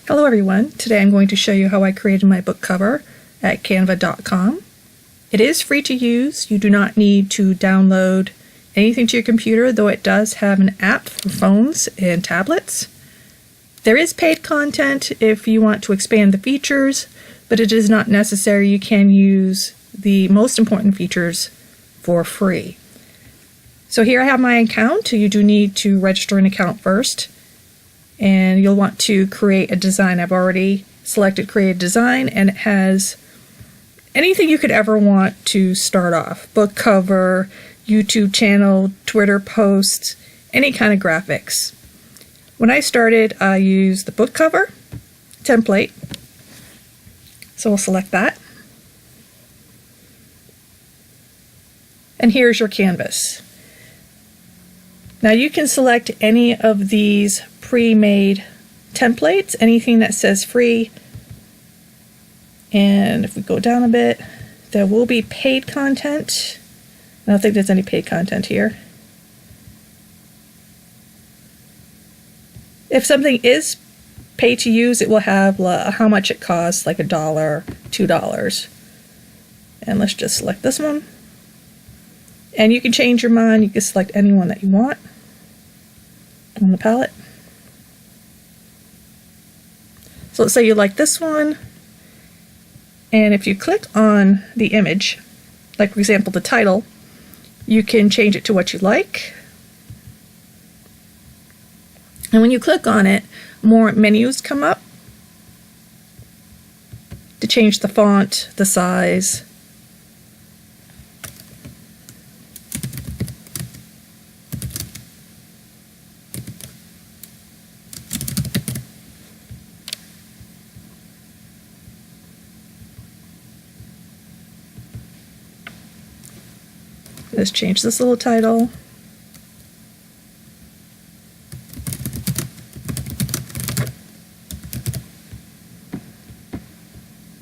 Hello everyone, today I'm going to show you how I created my book cover at canva.com. It is free to use. You do not need to download anything to your computer, though it does have an app for phones and tablets. There is paid content if you want to expand the features, but it is not necessary. You can use the most important features for free. So here I have my account. You do need to register an account first, and you'll want to create a design. I've already selected create design, and it has anything you could ever want to start off. Book cover, YouTube channel, Twitter posts, any kind of graphics. When I started, I used the book cover template. So we'll select that. And here's your canvas. Now you can select any of these pre-made templates, anything that says free. And if we go down a bit, there will be paid content. I don't think there's any paid content here. If something is pay to use, it will have how much it costs, like $1, $2. And let's just select this one. And you can change your mind. You can select any one that you want on the palette. So let's say you like this one. And if you click on the image, like for example the title, you can change it to what you like. And when you click on it, more menus come up to change the font, the size. Let's change this little title.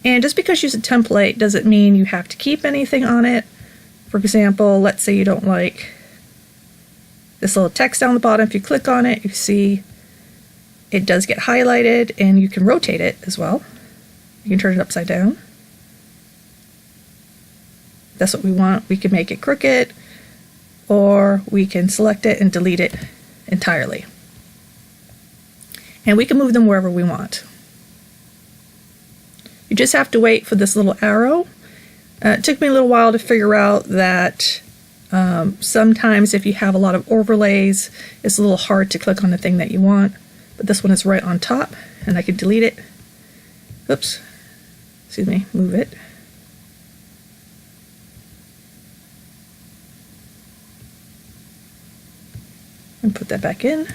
And just because you use a template doesn't mean you have to keep anything on it. For example, let's say you don't like this little text down the bottom. If you click on it, you see it does get highlighted, and you can rotate it as well. You can turn it upside down. That's what we want. We can make it crooked, or we can select it and delete it entirely. And we can move them wherever we want. You just have to wait for this little arrow. It took me a little while to figure out that sometimes if you have a lot of overlays, it's a little hard to click on the thing that you want. But this one is right on top, and I can delete it. Oops. Excuse me. Move it. And put that back in.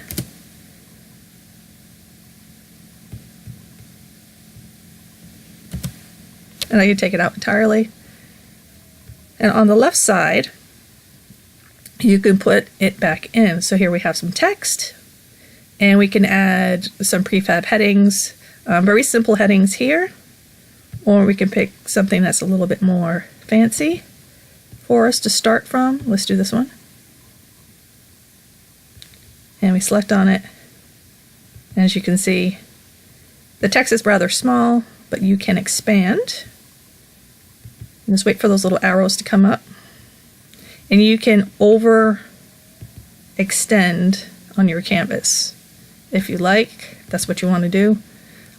And I can take it out entirely. And on the left side, you can put it back in. So here we have some text, and we can add some prefab headings, very simple headings here, or we can pick something that's a little bit more fancy for us to start from. Let's do this one. And we select on it. And as you can see, the text is rather small, but you can expand. And just wait for those little arrows to come up. And you can over extend on your canvas if you like. That's what you want to do.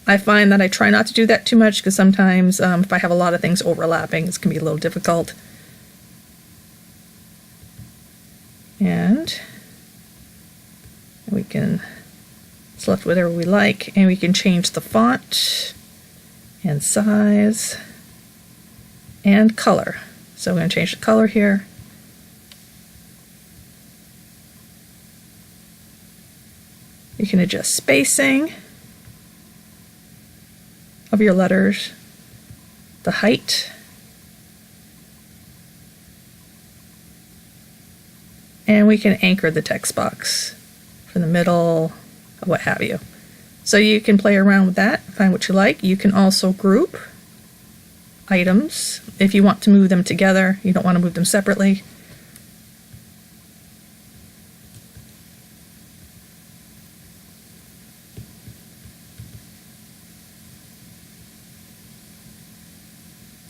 I find that I try not to do that too much, because sometimes if I have a lot of things overlapping, it's going to be a little difficult. And we can select whatever we like, and we can change the font and size and color. So we're going to change the color here. You can adjust spacing of your letters, the height, and we can anchor the text box from the middle, or what have you. So you can play around with that, find what you like. You can also group items if you want to move them together. You don't want to move them separately.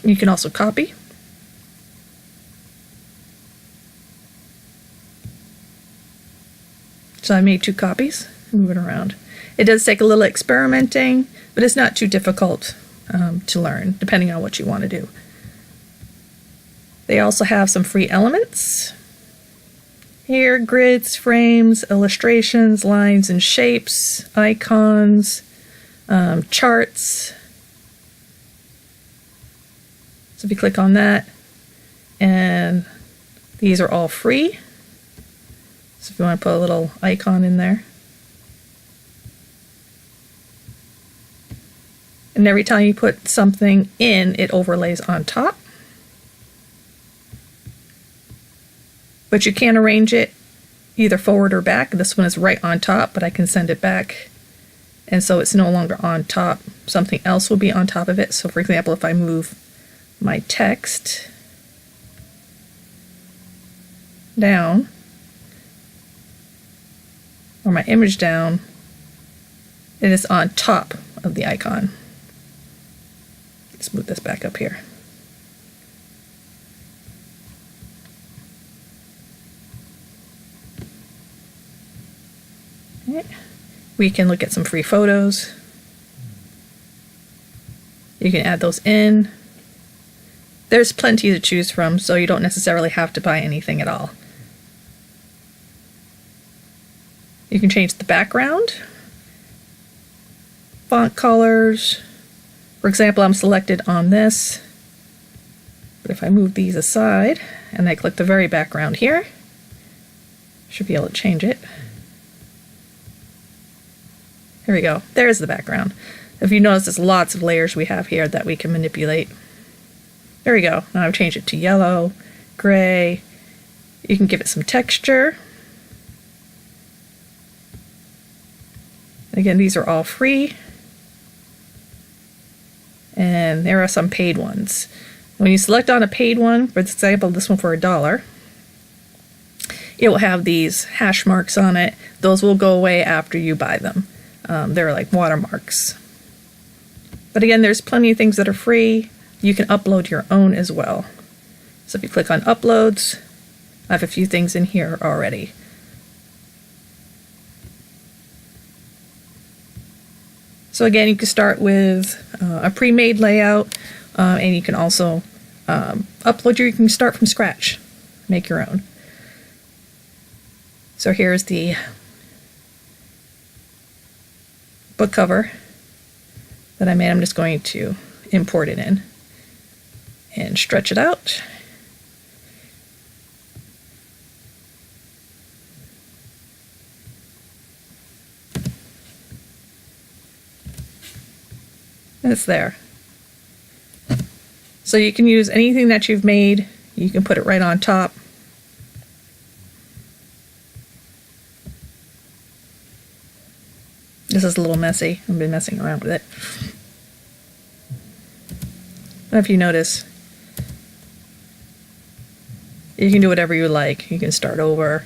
You can also copy. So I made 2 copies, move it around. It does take a little experimenting, but it's not too difficult to learn, depending on what you want to do. They also have some free elements. Here, grids, frames, illustrations, lines and shapes, icons, charts. So if you click on that, and these are all free. So if you want to put a little icon in there. And every time you put something in, it overlays on top. But you can arrange it either forward or back. This one is right on top, but I can send it back. And so it's no longer on top. Something else will be on top of it. So for example, if I move my text down, or my image down, it is on top of the icon. Let's move this back up here. Okay. We can look at some free photos. You can add those in. There's plenty to choose from, so you don't necessarily have to buy anything at all. You can change the background, font colors. For example, I'm selected on this, but if I move these aside and I click the very background here, should be able to change it. Here we go. There's the background. If you notice, there's lots of layers we have here that we can manipulate. There we go. Now I've changed it to yellow, gray. You can give it some texture. Again, these are all free. And there are some paid ones. When you select on a paid one, for example, this one for $1, it will have these hash marks on it. Those will go away after you buy them. They're like watermarks. But again, there's plenty of things that are free. You can upload your own as well. So if you click on uploads, I have a few things in here already. So again, you can start with a pre-made layout, and you can you can start from scratch, make your own. So here's the book cover that I made. I'm just going to import it in and stretch it out. And it's there. So you can use anything that you've made. You can put it right on top. This is a little messy. I've been messing around with it. But if you notice, you can do whatever you like. You can start over.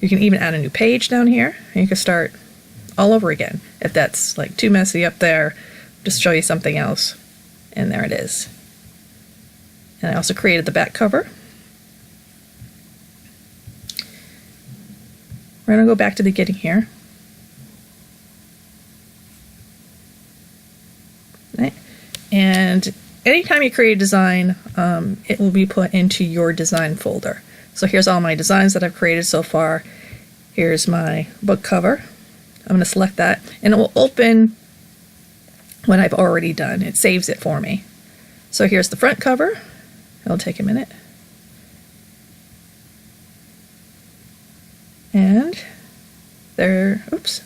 You can even add a new page down here. And you can start all over again. If that's like too messy up there, just show you something else. And there it is. And I also created the back cover. We're going to go back to the beginning here. Right. And anytime you create a design, it will be put into your design folder. So here's all my designs that I've created so far. Here's my book cover. I'm going to select that, and it will open what I've already done. It saves it for me. So here's the front cover. It'll take a minute. And there, oops.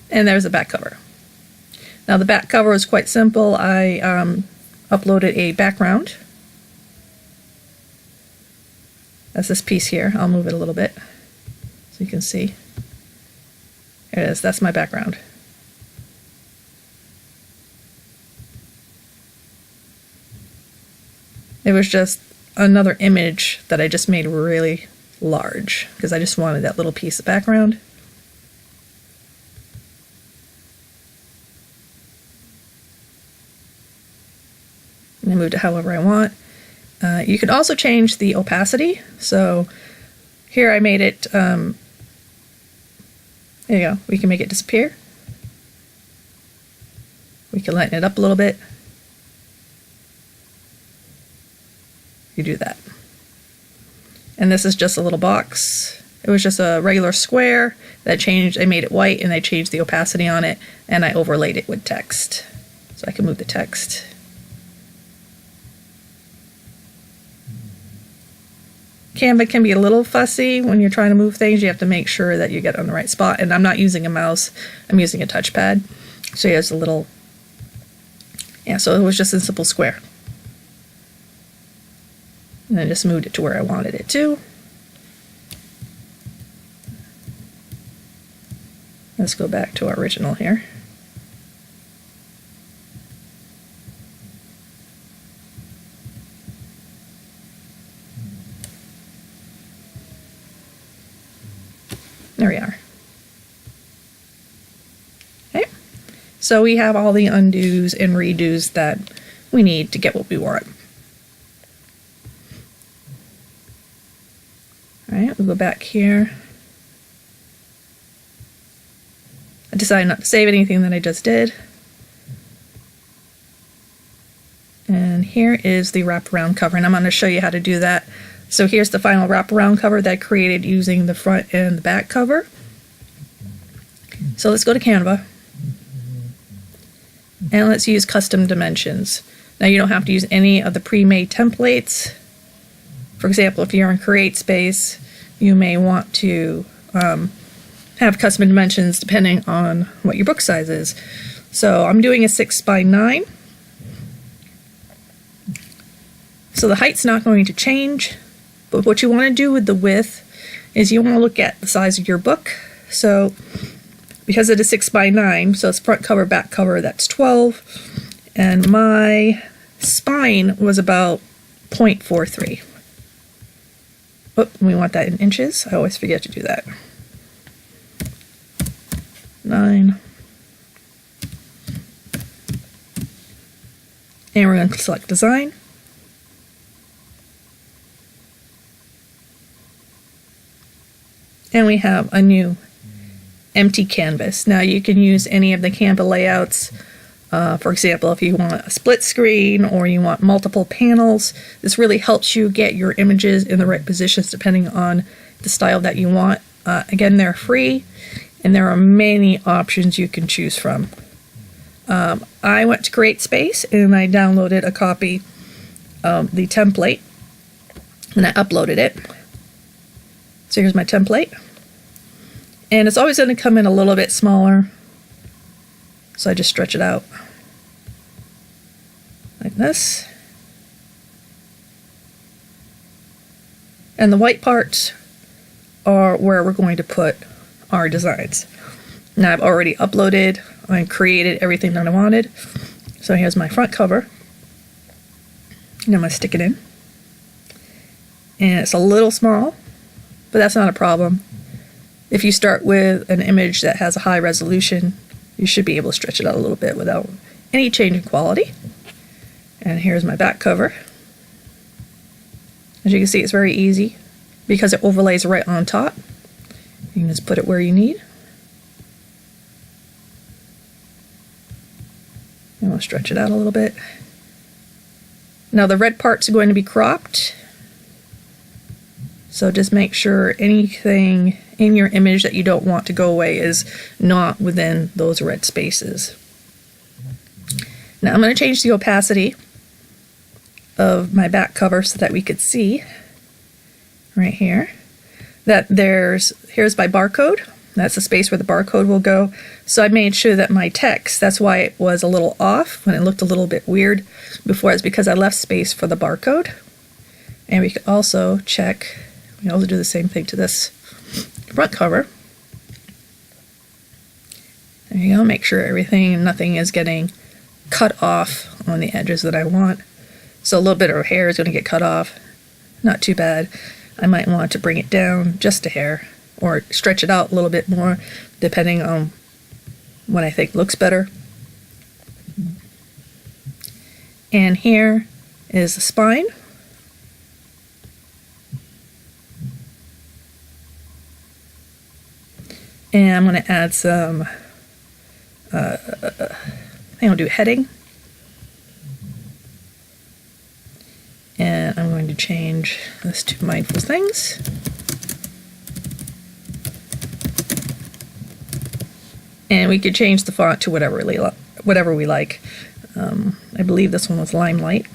And there's the back cover. Now the back cover is quite simple. I uploaded a background. That's this piece here. I'll move it a little bit so you can see. There it is. That's my background. It was just another image that I just made really large because I just wanted that little piece of background. moved it however I want. You can also change the opacity. So here I made it, there you go, we can make it disappear. We can lighten it up a little bit. You do that. And this is just a little box. It was just a regular square that changed. I made it white and I changed the opacity on it and I overlaid it with text. So I can move the text. Canva can be a little fussy when you're trying to move things. You have to make sure that you get on the right spot. And I'm not using a mouse, I'm using a touchpad. So here's a little, yeah, so it was just a simple square. And I just moved it to where I wanted it to. Let's go back to our original here. There we are. Okay, so we have all the undos and redos that we need to get what we want. All right, we'll go back here. I decided not to save anything that I just did. And here is the wraparound cover, and I'm going to show you how to do that. So here's the final wraparound cover that I created using the front and the back cover. So let's go to Canva. And let's use custom dimensions. Now you don't have to use any of the pre-made templates. For example, if you're in CreateSpace, you may want to have custom dimensions depending on what your book size is. So I'm doing a 6x9. So the height's not going to change, but what you want to do with the width is you want to look at the size of your book. So because it is 6x9, so it's front cover, back cover, that's 12. And my spine was about 0.43. Oh, we want that in inches. I always forget to do that. 9. And we're going to select design. And we have a new empty canvas. Now you can use any of the Canva layouts. For example, if you want a split screen or you want multiple panels, this really helps you get your images in the right positions depending on the style that you want. Again, they're free and there are many options you can choose from. I went to CreateSpace and I downloaded a copy of the template and I uploaded it. So here's my template. And it's always going to come in a little bit smaller. So I just stretch it out like this. And the white parts are where we're going to put our designs. Now I've already uploaded and created everything that I wanted. So here's my front cover. And I'm going to stick it in. And it's a little small, but that's not a problem. If you start with an image that has a high resolution, you should be able to stretch it out a little bit without any change in quality. And here's my back cover. As you can see, it's very easy because it overlays right on top. You can just put it where you need. And we'll stretch it out a little bit. Now the red parts are going to be cropped. So just make sure anything in your image that you don't want to go away is not within those red spaces. Now I'm going to change the opacity of my back cover so that we could see right here that here's my barcode. That's the space where the barcode will go. So I made sure that my text, that's why it was a little off when it looked a little bit weird before, it's because I left space for the barcode. And we could also check, we can also do the same thing to this front cover. There you go, make sure nothing is getting cut off on the edges that I want. So a little bit of hair is going to get cut off. Not too bad. I might want to bring it down just a hair or stretch it out a little bit more depending on what I think looks better. And here is the spine. And I'm going to add some, I think I'll do heading. And I'm going to change this to Mindful Things. And we could change the font to whatever we like. I believe this one was Limelight.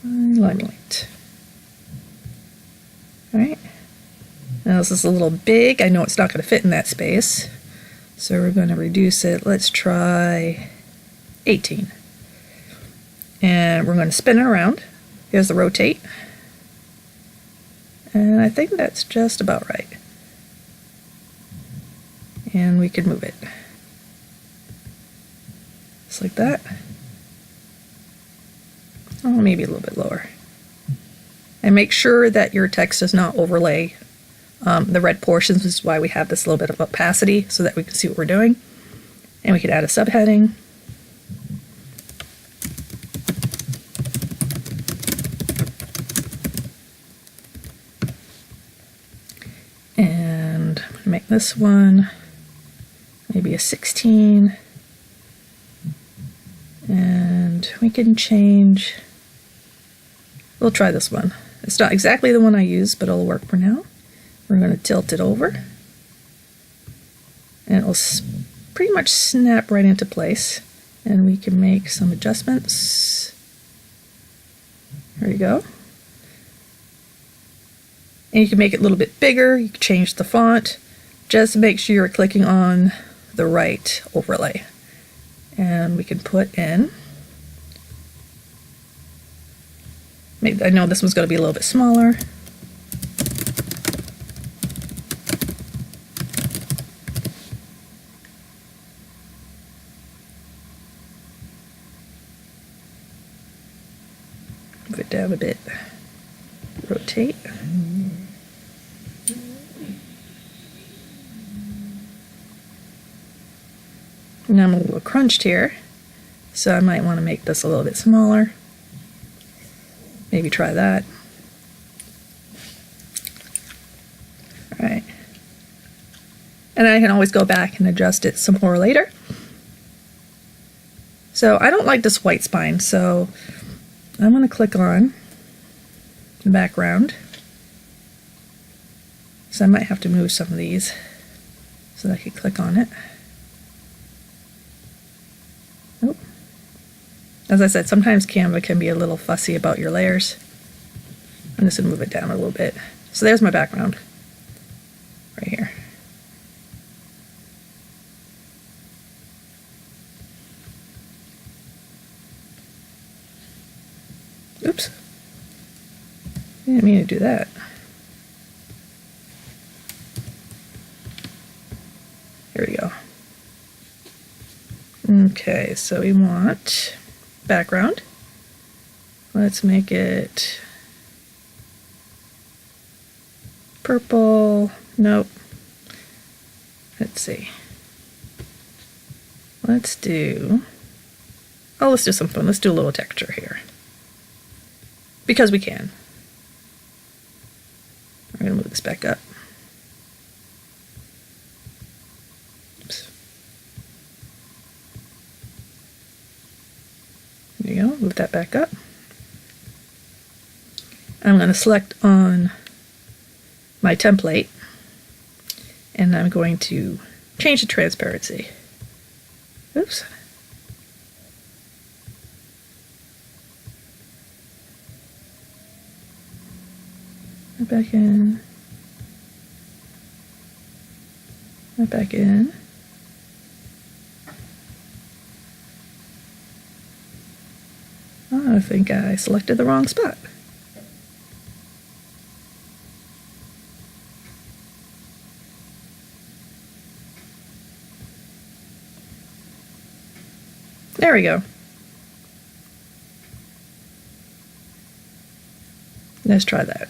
Limelight. Alright. Now this is a little big. I know it's not going to fit in that space. So we're going to reduce it. Let's try 18. And we're going to spin it around. Here's the rotate. And I think that's just about right. And we can move it. Just like that. Oh, maybe a little bit lower. And make sure that your text does not overlay the red portions, which is why we have this little bit of opacity so that we can see what we're doing. And we could add a subheading. And I'm going to make this one maybe a 16. And we can change, we'll try this one. It's not exactly the one I use, but it'll work for now. We're going to tilt it over. And it'll pretty much snap right into place. And we can make some adjustments. There you go. And you can make it a little bit bigger. You can change the font. Just make sure you're clicking on the right overlay. And we can put in, maybe, I know this one's going to be a little bit smaller. Move it down a bit. Rotate. Now I'm a little crunched here, so I might want to make this a little bit smaller. Maybe try that. Alright. And I can always go back and adjust it some more later. So I don't like this white spine, so I'm going to click on the background. So I might have to move some of these so that I can click on it. Oh. As I said, sometimes Canva can be a little fussy about your layers. I'm just going to move it down a little bit. So there's my background right here. Oops. I didn't mean to do that. Here we go. Okay, so we want background. Let's make it purple. Nope. Let's see. Let's do some fun. Let's do a little texture here. Because we can. I'm going to move this back up. Oops. There you go. Move that back up. I'm going to select on my template and I'm going to change the transparency. Oops. Back in. Right back in. Oh, I think I selected the wrong spot. There we go. Let's try that.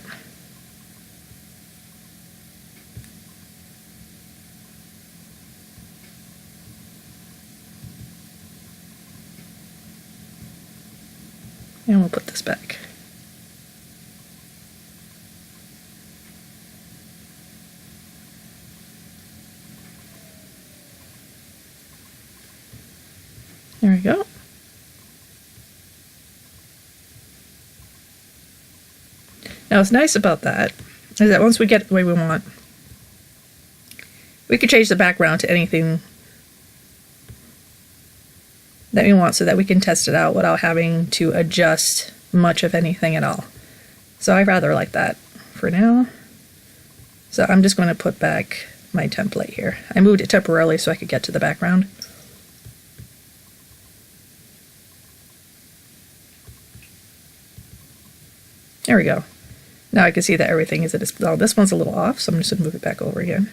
put this back. There we go. Now what's nice about that is that once we get it the way we want, we can change the background to anything that we want so that we can test it out without having to adjust much of anything at all. So I rather like that for now. So I'm just going to put back my template here. I moved it temporarily so I could get to the background. There we go. Now I can see that everything is at its, oh, this one's a little off, so I'm just going to move it back over again.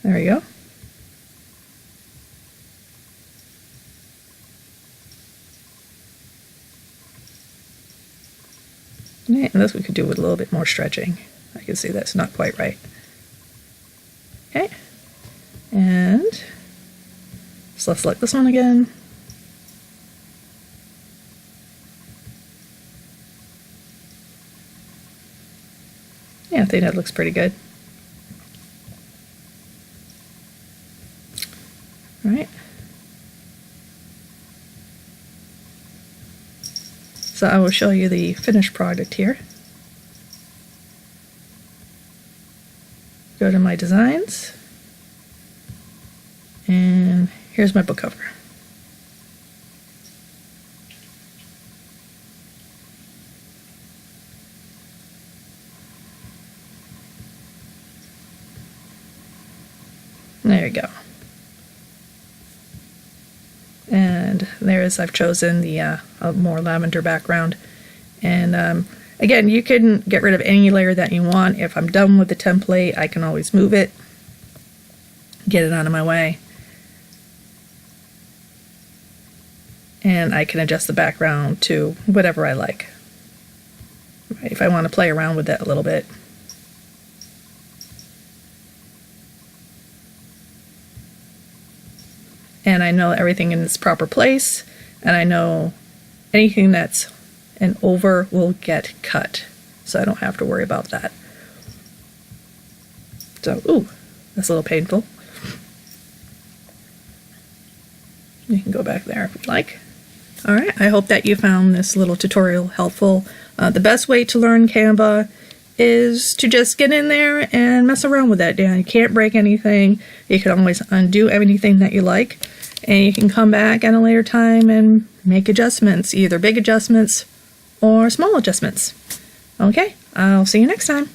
There we go. And this we could do with a little bit more stretching. I can see that's not quite right. Okay. And so let's select this one again. Yeah, I think that looks pretty good. All right. So I will show you the finished product here. Go to my designs, and here's my book cover. There you go. And there's, I've chosen the a more lavender background. And again, you can get rid of any layer that you want. If I'm done with the template, I can always move it, get it out of my way. And I can adjust the background to whatever I like. If I want to play around with that a little bit. And I know everything in its proper place, and I know anything that's an over will get cut, so I don't have to worry about that. So, ooh, that's a little painful. You can go back there if you'd like. Alright, I hope that you found this little tutorial helpful. The best way to learn Canva is to just get in there and mess around with that. You can't break anything. You can always undo anything that you like, and you can come back at a later time and make adjustments, either big adjustments or small adjustments. Okay, I'll see you next time.